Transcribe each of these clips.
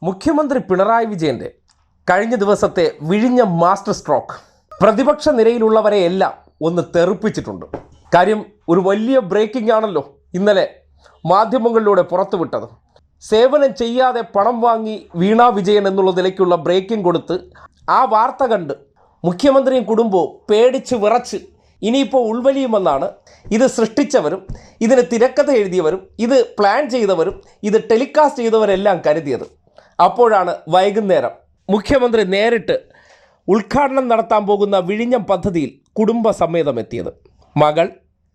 മുഖ്യമന്ത്രി പിണറായി വിജയൻ്റെ കഴിഞ്ഞ ദിവസത്തെ വിഴിഞ്ഞ മാസ്റ്റർ സ്ട്രോക്ക് പ്രതിപക്ഷ നിരയിലുള്ളവരെയെല്ലാം ഒന്ന് തെറിപ്പിച്ചിട്ടുണ്ട്. കാര്യം ഒരു വലിയ ബ്രേക്കിംഗ് ആണല്ലോ ഇന്നലെ മാധ്യമങ്ങളിലൂടെ പുറത്തുവിട്ടത്. സേവനം ചെയ്യാതെ പണം വാങ്ങി വീണ വിജയൻ എന്നുള്ള നിലയ്ക്കുള്ള ബ്രേക്കിംഗ് കൊടുത്ത് ആ വാർത്ത കണ്ട് മുഖ്യമന്ത്രിയും കുടുംബവും പേടിച്ച് വിറച്ച് ഇനിയിപ്പോൾ ഉൾവലിയുമെന്നാണ് ഇത് സൃഷ്ടിച്ചവരും ഇതിന് തിരക്കഥ എഴുതിയവരും ഇത് പ്ലാൻ ചെയ്തവരും ഇത് ടെലികാസ്റ്റ് ചെയ്തവരെല്ലാം കരുതിയത്. അപ്പോഴാണ് വൈകുന്നേരം മുഖ്യമന്ത്രി നേരിട്ട് ഉദ്ഘാടനം നടത്താൻ പോകുന്ന വിഴിഞ്ഞം പദ്ധതിയിൽ കുടുംബസമേതം എത്തിയത്. മകൾ,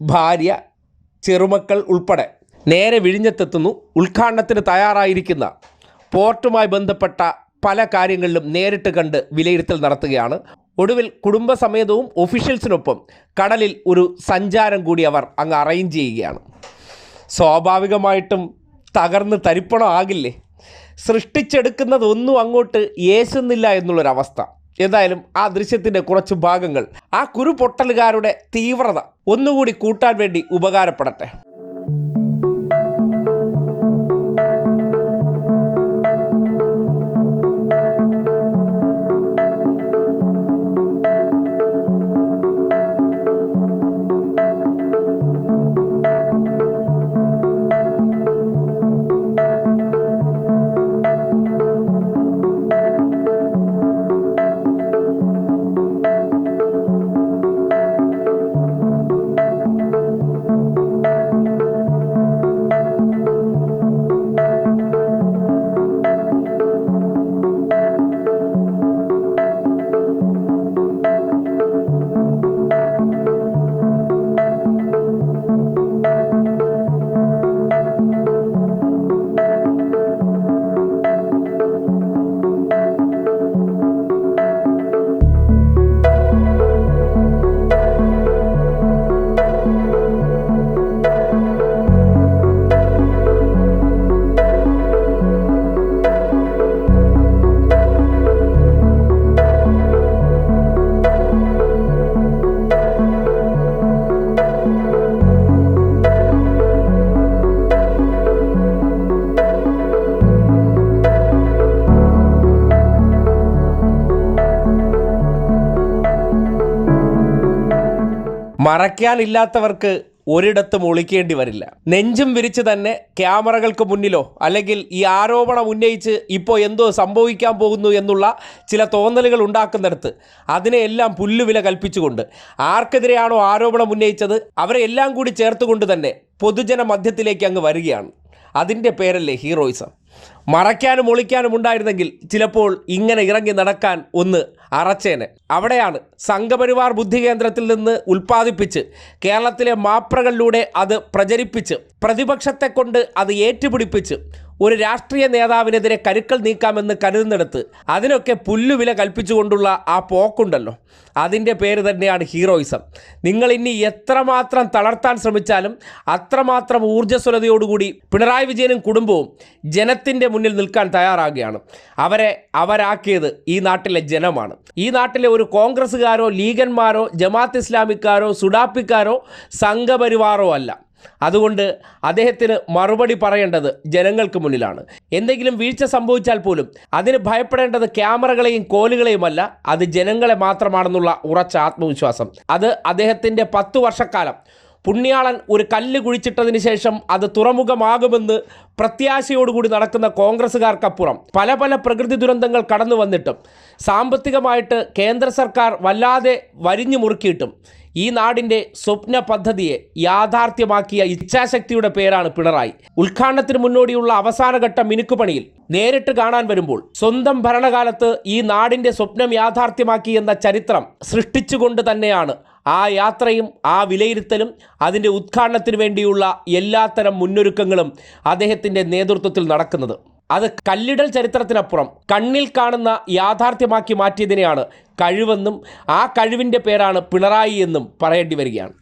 ഭാര്യ, ചെറുമക്കൾ ഉൾപ്പെടെ നേരെ വിഴിഞ്ഞത്തെത്തുന്നു. ഉദ്ഘാടനത്തിന് തയ്യാറായിരിക്കുന്ന പോർട്ടുമായി ബന്ധപ്പെട്ട പല കാര്യങ്ങളിലും നേരിട്ട് കണ്ട് വിലയിരുത്തൽ നടത്തുകയാണ്. ഒടുവിൽ കുടുംബസമേതവും ഒഫീഷ്യൽസിനൊപ്പം കടലിൽ ഒരു സഞ്ചാരം കൂടി അവർ അങ്ങ് അറേഞ്ച് ചെയ്യുകയാണ്. സ്വാഭാവികമായിട്ടും തകർന്ന് തരിപ്പണം ആകില്ലേ? സൃഷ്ടിച്ചെടുക്കുന്നതൊന്നും അങ്ങോട്ട് യേശുന്നില്ല എന്നുള്ളൊരവസ്ഥ. എന്തായാലും ആ ദൃശ്യത്തിൻ്റെ കുറച്ച് ഭാഗങ്ങൾ ആ കുരുപൊട്ടലുകാരുടെ തീവ്രത ഒന്നുകൂടി കൂട്ടാൻ വേണ്ടി ഉപകാരപ്പെടട്ടെ. മറയ്ക്കാനില്ലാത്തവർക്ക് ഒരിടത്തും ഒളിക്കേണ്ടി വരില്ല. നെഞ്ചും വിരിച്ച് തന്നെ ക്യാമറകൾക്ക് മുന്നിലോ അല്ലെങ്കിൽ ഈ ആരോപണം ഉന്നയിച്ച് ഇപ്പോൾ എന്തോ സംഭവിക്കാൻ പോകുന്നു എന്നുള്ള ചില തോന്നലുകൾ ഉണ്ടാക്കുന്നിടത്ത് അതിനെയെല്ലാം പുല്ലുവില കൽപ്പിച്ചുകൊണ്ട് ആർക്കെതിരെയാണോ ആരോപണം ഉന്നയിച്ചത് അവരെ എല്ലാം കൂടി ചേർത്തുകൊണ്ട് തന്നെ പൊതുജന മധ്യത്തിലേക്ക് അങ്ങ് വരികയാണ്. അതിൻ്റെ പേരല്ലേ ഹീറോയിസം. മറയ്ക്കാനും ഒളിക്കാനും ഉണ്ടായിരുന്നെങ്കിൽ ചിലപ്പോൾ ഇങ്ങനെ ഇറങ്ങി നടക്കാൻ ഒന്ന് അറച്ചേനെ. അവിടെയാണ് സംഘപരിവാർ ബുദ്ധി കേന്ദ്രത്തിൽ നിന്ന് ഉൽപ്പാദിപ്പിച്ച് കേരളത്തിലെ മാപ്രകളിലൂടെ അത് പ്രചരിപ്പിച്ച് പ്രതിപക്ഷത്തെ കൊണ്ട് അത് ഏറ്റുപിടിപ്പിച്ച് ഒരു രാഷ്ട്രീയ നേതാവിനെതിരെ കരുക്കൾ നീക്കാമെന്ന് കരുതുന്നിടത്ത് അതിനൊക്കെ പുല്ലുവില കൽപ്പിച്ചുകൊണ്ടുള്ള ആ പോക്കുണ്ടല്ലോ, അതിൻ്റെ പേര് തന്നെയാണ് ഹീറോയിസം. നിങ്ങളിനി എത്രമാത്രം തളർത്താൻ ശ്രമിച്ചാലും അത്രമാത്രം ഊർജ്ജസ്വലതയോടുകൂടി പിണറായി വിജയനും കുടുംബവും ജനത്തിൻ്റെ മുന്നിൽ നിൽക്കാൻ തയ്യാറാകുകയാണ്. അവരാക്കിയത് ഈ നാട്ടിലെ ജനമാണ്. ഈ നാട്ടിലെ ഒരു കോൺഗ്രസ്സുകാരോ ലീഗന്മാരോ ജമാഅത്ത് ഇസ്ലാമിക്കാരോ സുഡാപ്പിക്കാരോ സംഘപരിവാറോ അല്ല. അതുകൊണ്ട് അദ്ദേഹത്തിന് മറുപടി പറയേണ്ടത് ജനങ്ങൾക്ക് മുന്നിലാണ്. എന്തെങ്കിലും വീഴ്ച സംഭവിച്ചാൽ പോലും അതിന് ഭയപ്പെടേണ്ടത് ക്യാമറകളെയും കോലുകളെയുമല്ല, അത് ജനങ്ങളെ മാത്രമാണെന്നുള്ള ഉറച്ച ആത്മവിശ്വാസം. അത് അദ്ദേഹത്തിൻ്റെ 10 വർഷക്കാലം പുണ്യാളൻ ഒരു കല്ല് കുഴിച്ചിട്ടതിന് ശേഷം അത് തുറമുഖമാകുമെന്ന് പ്രത്യാശയോടുകൂടി നടക്കുന്ന കോൺഗ്രസ്സുകാർക്കപ്പുറം പല പല പ്രകൃതി ദുരന്തങ്ങൾ കടന്നു വന്നിട്ടും സാമ്പത്തികമായിട്ട് കേന്ദ്ര സർക്കാർ വല്ലാതെ വരിഞ്ഞു മുറുക്കിയിട്ടും ഈ നാടിൻ്റെ സ്വപ്ന പദ്ധതിയെ യാഥാർത്ഥ്യമാക്കിയ ഇച്ഛാശക്തിയുടെ പേരാണ് പിണറായി. ഉദ്ഘാടനത്തിന് മുന്നോടിയുള്ള അവസാനഘട്ട മിനുക്കുപണിയിൽ നേരിട്ട് കാണാൻ വരുമ്പോൾ സ്വന്തം ഭരണകാലത്ത് ഈ നാടിൻ്റെ സ്വപ്നം യാഥാർത്ഥ്യമാക്കി എന്ന ചരിത്രം സൃഷ്ടിച്ചുകൊണ്ട് തന്നെയാണ് ആ യാത്രയും ആ വിലയിരുത്തലും അതിൻ്റെ ഉദ്ഘാടനത്തിന് വേണ്ടിയുള്ള എല്ലാത്തരം മുന്നൊരുക്കങ്ങളും അദ്ദേഹത്തിൻ്റെ നേതൃത്വത്തിൽ നടക്കുന്നത്. അത് കല്ലിടൽ ചരിത്രത്തിനപ്പുറം കണ്ണിൽ കാണുന്ന യാഥാർത്ഥ്യമാക്കി മാറ്റിയതിനെയാണ് കഴിവെന്നും ആ കഴിവിൻ്റെ പേരാണ് പിണറായി എന്നും പറയേണ്ടി വരികയാണ്.